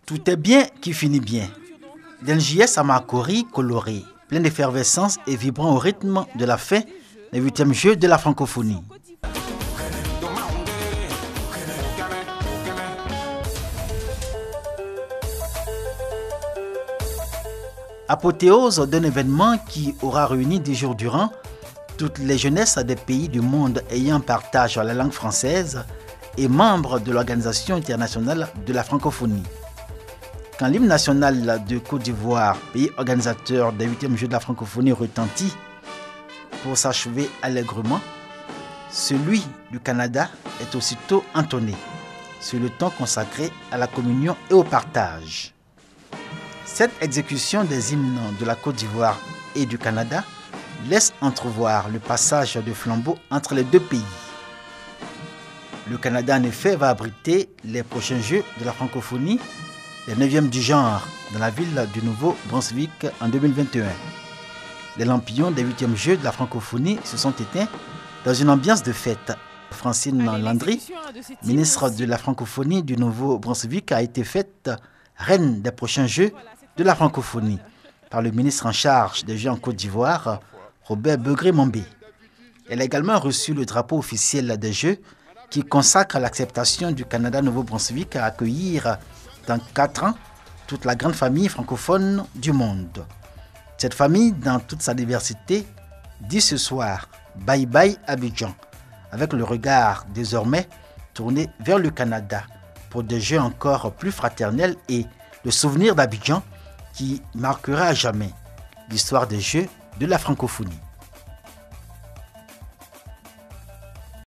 Tout est bien qui finit bien. D'un JS à Makori coloré, plein d'effervescence et vibrant au rythme de la fin des 8e Jeux de la francophonie. Apothéose d'un événement qui aura réuni 10 jours durant toutes les jeunesses des pays du monde ayant partage la langue française et membres de l'Organisation internationale de la francophonie. Quand l'hymne national de Côte d'Ivoire, pays organisateur des 8e Jeux de la francophonie, retentit pour s'achever allègrement, celui du Canada est aussitôt entonné sur le temps consacré à la communion et au partage. Cette exécution des hymnes de la Côte d'Ivoire et du Canada laisse entrevoir le passage de flambeau entre les deux pays. Le Canada, en effet, va abriter les prochains Jeux de la francophonie, les 9e du genre, dans la ville du Nouveau-Brunswick en 2021. Les lampions des 8e Jeux de la francophonie se sont éteints dans une ambiance de fête. Francine Landry, ministre de la francophonie du Nouveau-Brunswick, a été faite reine des prochains Jeux de la francophonie par le ministre en charge des Jeux en Côte d'Ivoire, Robert Begré-Mambé. Elle a également reçu le drapeau officiel des Jeux qui consacre l'acceptation du Canada Nouveau-Brunswick à accueillir dans 4 ans toute la grande famille francophone du monde. Cette famille, dans toute sa diversité, dit ce soir bye bye Abidjan, avec le regard désormais tourné vers le Canada pour des Jeux encore plus fraternels et le souvenir d'Abidjan qui marquera à jamais l'histoire des Jeux de la francophonie.